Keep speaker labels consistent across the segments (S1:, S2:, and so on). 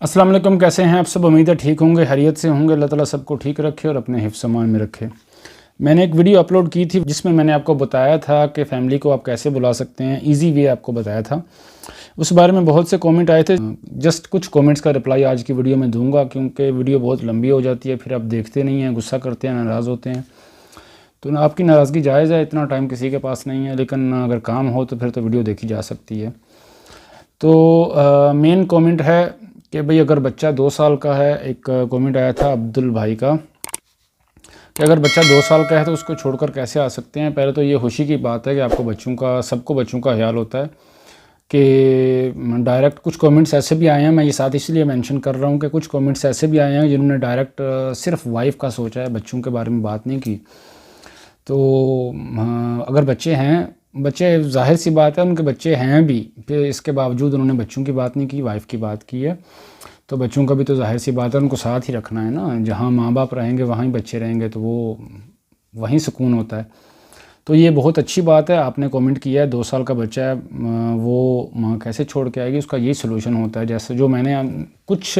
S1: अस्सलाम वालेकुम, कैसे हैं आप सब। उम्मीद है ठीक होंगे, खैरियत से होंगे। अल्लाह ताला सबको ठीक रखे और अपने हिफ्ज़ अमान में रखे। मैंने एक वीडियो अपलोड की थी जिसमें मैंने आपको बताया था कि फ़ैमिली को आप कैसे बुला सकते हैं, इजी वे आपको बताया था। उस बारे में बहुत से कमेंट आए थे। जस्ट कुछ कमेंट्स का रिप्लाई आज की वीडियो में दूंगा क्योंकि वीडियो बहुत लंबी हो जाती है, फिर आप देखते नहीं हैं, गुस्सा करते हैं, नाराज़ होते हैं। तो ना, आपकी नाराज़गी जायज़ है, इतना टाइम किसी के पास नहीं है, लेकिन अगर काम हो तो फिर तो वीडियो देखी जा सकती है। तो मेन कमेंट है कि भाई अगर बच्चा 2 साल का है, एक कमेंट आया था अब्दुल भाई का कि अगर बच्चा 2 साल का है तो उसको छोड़कर कैसे आ सकते हैं। पहले तो ये खुशी की बात है कि आपको सबको बच्चों का ख्याल होता है कि डायरेक्ट कुछ कमेंट्स ऐसे भी आए हैं, मैं ये साथ इसलिए मेंशन कर रहा हूँ कि कुछ कमेंट्स ऐसे भी आए हैं जिन्होंने डायरेक्ट सिर्फ वाइफ का सोचा है, बच्चों के बारे में बात नहीं की। तो अगर बच्चे ज़ाहिर सी बात है उनके बच्चे हैं भी, फिर इसके बावजूद उन्होंने बच्चों की बात नहीं की, वाइफ की बात की है। तो बच्चों का भी तो ज़ाहिर सी बात है उनको साथ ही रखना है ना। जहाँ माँ बाप रहेंगे वहाँ ही बच्चे रहेंगे, तो वो वहीं सुकून होता है। तो ये बहुत अच्छी बात है, आपने कमेंट किया है 2 साल का बच्चा है, वो माँ कैसे छोड़ के आएगी, उसका यही सलूशन होता है। जैसे जो मैंने कुछ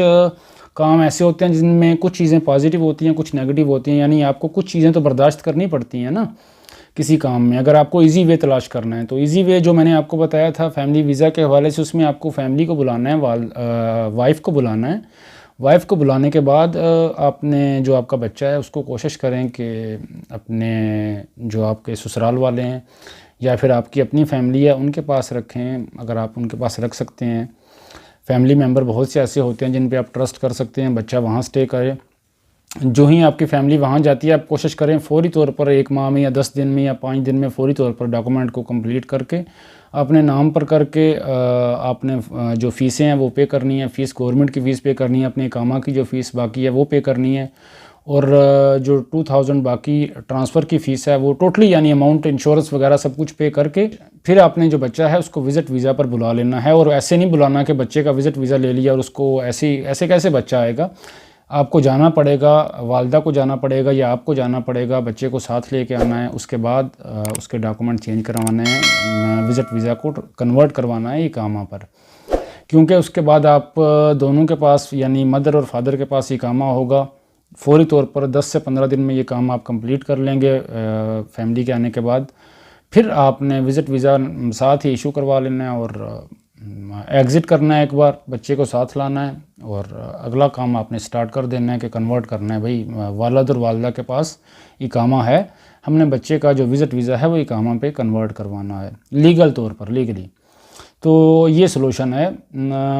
S1: काम ऐसे होते हैं जिनमें कुछ चीज़ें पॉजिटिव होती हैं, कुछ नेगेटिव होती हैं, यानी आपको कुछ चीज़ें तो बर्दाश्त करनी पड़ती हैं ना किसी काम में। अगर आपको इजी वे तलाश करना है तो इजी वे जो मैंने आपको बताया था फैमिली वीज़ा के हवाले से, उसमें आपको फैमिली को बुलाना है, वाइफ को बुलाना है। वाइफ को बुलाने के बाद आपने जो आपका बच्चा है उसको कोशिश करें कि अपने जो आपके ससुराल वाले हैं या फिर आपकी अपनी फैमिली है उनके पास रखें, अगर आप उनके पास रख सकते हैं। फैमिली मेम्बर बहुत से ऐसे होते हैं जिन पे आप ट्रस्ट कर सकते हैं, बच्चा वहाँ स्टे करे। जो ही आपकी फैमिली वहाँ जाती है, आप कोशिश करें फ़ौरी तौर पर 1 माह में या 10 दिन में या 5 दिन में फ़ौरी तौर पर डॉक्यूमेंट को कंप्लीट करके अपने नाम पर करके आपने जो फ़ीसें हैं वो पे करनी है। फ़ीस गवर्नमेंट की फ़ीस पे करनी है, अपने इकामा की जो फ़ीस बाकी है वो पे करनी है, और जो 2000 बाकी ट्रांसफ़र की फ़ीस है वो टोटली, यानी अमाउंट, इंश्योरेंस वगैरह सब कुछ पे करके फिर आपने जो बच्चा है उसको विज़िट वीज़ा पर बुला लेना है। और ऐसे नहीं बुलाना कि बच्चे का विज़िट वीज़ा ले लिया और उसको ऐसे कैसे बच्चा आएगा। आपको जाना पड़ेगा, वालिदा को जाना पड़ेगा या आपको जाना पड़ेगा, बच्चे को साथ लेके आना है। उसके बाद उसके डॉक्यूमेंट चेंज करवाने हैं, विज़िट वीज़ा को कन्वर्ट करवाना है इकामा पर, क्योंकि उसके बाद आप दोनों के पास, यानी मदर और फादर के पास इकामा होगा। फ़ौरी तौर पर 10 से 15 दिन में ये काम आप कंप्लीट कर लेंगे। फैमिली के आने के बाद फिर आपने विज़िट वीज़ा साथ ही इशू करवा लेना है और एग्ज़िट करना है, एक बार बच्चे को साथ लाना है और अगला काम आपने स्टार्ट कर देना है कि कन्वर्ट करना है। भाई वालिद और वालिदा के पास इकामा है, हमने बच्चे का जो विज़िट वीज़ा है वो इकामा पे कन्वर्ट करवाना है लीगल तौर पर, लीगली। तो ये सलूशन है।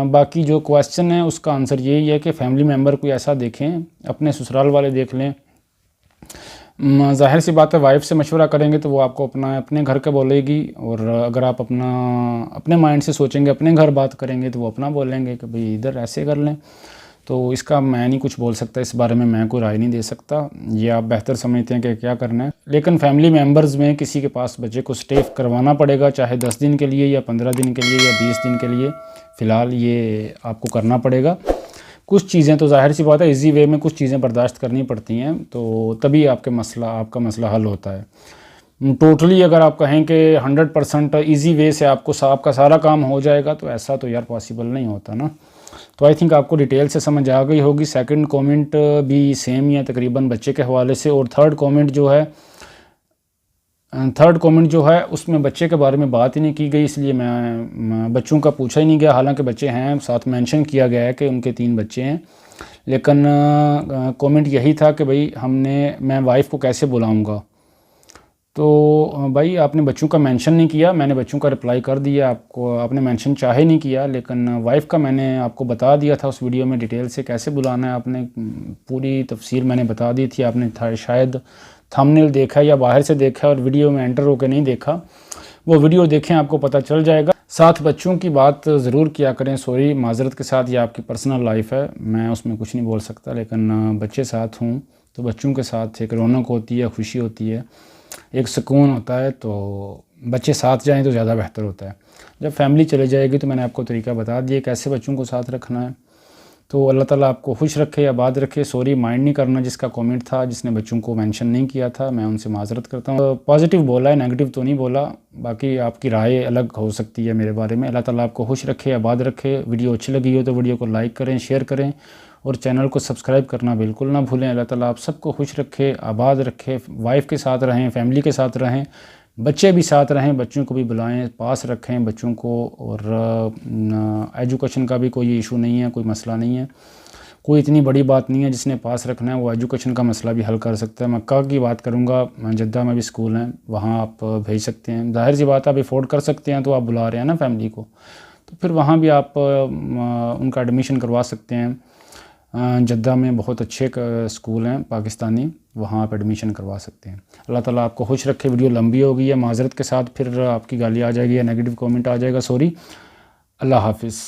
S1: बाकी जो क्वेश्चन है उसका आंसर यही है कि फैमिली मेम्बर कोई ऐसा देखें, अपने ससुराल वाले देख लें। ज़ाहिर सी बात है, वाइफ से मशवरा करेंगे तो वो आपको अपने घर का बोलेगी, और अगर आप अपने माइंड से सोचेंगे, अपने घर बात करेंगे, तो वो अपना बोलेंगे कि भाई इधर ऐसे कर लें। तो इसका मैं नहीं कुछ बोल सकता, इस बारे में मैं कोई राय नहीं दे सकता, ये आप बेहतर समझते हैं कि क्या करना है। लेकिन फैमिली मेम्बर्स में किसी के पास बच्चे को स्टे करवाना पड़ेगा, चाहे 10 दिन के लिए या 15 दिन के लिए या 20 दिन के लिए। फ़िलहाल ये आपको करना पड़ेगा। कुछ चीज़ें तो ज़ाहिर सी बात है इजी वे में कुछ चीज़ें बर्दाश्त करनी पड़ती हैं, तो तभी आपका मसला हल होता है। टोटली अगर आप कहें कि 100% ईजी वे से आपका सारा काम हो जाएगा, तो ऐसा तो यार पॉसिबल नहीं होता ना। तो आई थिंक आपको डिटेल से समझ आ गई होगी। सेकंड कमेंट भी सेम ही है तकरीबन बच्चे के हवाले से, और थर्ड कमेंट जो है उसमें बच्चे के बारे में बात ही नहीं की गई, इसलिए मैं बच्चों का पूछा ही नहीं गया। हालांकि बच्चे हैं, साथ मेंशन किया गया है कि उनके 3 बच्चे हैं, लेकिन कमेंट यही था कि भाई मैं वाइफ को कैसे बुलाऊंगा। तो भाई आपने बच्चों का मेंशन नहीं किया, मैंने बच्चों का रिप्लाई कर दिया आपको। आपने मेंशन चाहे नहीं किया, लेकिन वाइफ का मैंने आपको बता दिया था उस वीडियो में डिटेल से कैसे बुलाना है। आपने पूरी तफसीर मैंने बता दी थी, आपने शायद थंबनेल देखा या बाहर से देखा और वीडियो में एंटर होकर नहीं देखा। वो वीडियो देखें, आपको पता चल जाएगा। साथ बच्चों की बात ज़रूर किया करें, सॉरी माजरत के साथ, ये आपकी पर्सनल लाइफ है, मैं उसमें कुछ नहीं बोल सकता, लेकिन बच्चे साथ हों तो बच्चों के साथ एक रौनक होती है, खुशी होती है, एक सुकून होता है। तो बच्चे साथ जाएं तो ज़्यादा बेहतर होता है। जब फैमिली चले जाएगी तो मैंने आपको तरीका बता दिया कैसे बच्चों को साथ रखना है। तो अल्लाह ताला आपको खुश रखे, आबाद रखे। सॉरी माइंड नहीं करना जिसका कमेंट था, जिसने बच्चों को मेंशन नहीं किया था, मैं उनसे माजरत करता हूँ। पॉजिटिव बोला है, नेगेटिव तो नहीं बोला। बाकी आपकी राय अलग हो सकती है मेरे बारे में। अल्लाह ताला आपको खुश रखे, आबाद रखे। वीडियो अच्छी लगी हो तो वीडियो को लाइक करें, शेयर करें और चैनल को सब्सक्राइब करना बिल्कुल ना भूलें। अल्लाह ताला आप सबको खुश रखे, आबाद रखे, वाइफ के साथ रहें, फैमिली के साथ रहें, बच्चे भी साथ रहें, बच्चों को भी बुलाएं, पास रखें बच्चों को। और एजुकेशन का भी कोई इशू नहीं है, कोई मसला नहीं है, कोई इतनी बड़ी बात नहीं है। जिसने पास रखना है वो एजुकेशन का मसला भी हल कर सकता है। मक्का की बात करूँगा, जद्दा में भी स्कूल हैं, वहाँ आप भेज सकते हैं। जाहिर सी बात है, आप अफोर्ड कर सकते हैं तो आप बुला रहे हैं ना फैमिली को, तो फिर वहाँ भी आप उनका एडमिशन करवा सकते हैं। जद्दा में बहुत अच्छे स्कूल हैं पाकिस्तानी, वहाँ आप एडमिशन करवा सकते हैं। अल्लाह ताला आपको खुश रखे। वीडियो लंबी हो गई है, माजरत के साथ, फिर आपकी गाली आ जाएगी या नेगेटिव कमेंट आ जाएगा, सॉरी। अल्लाह हाफिज़।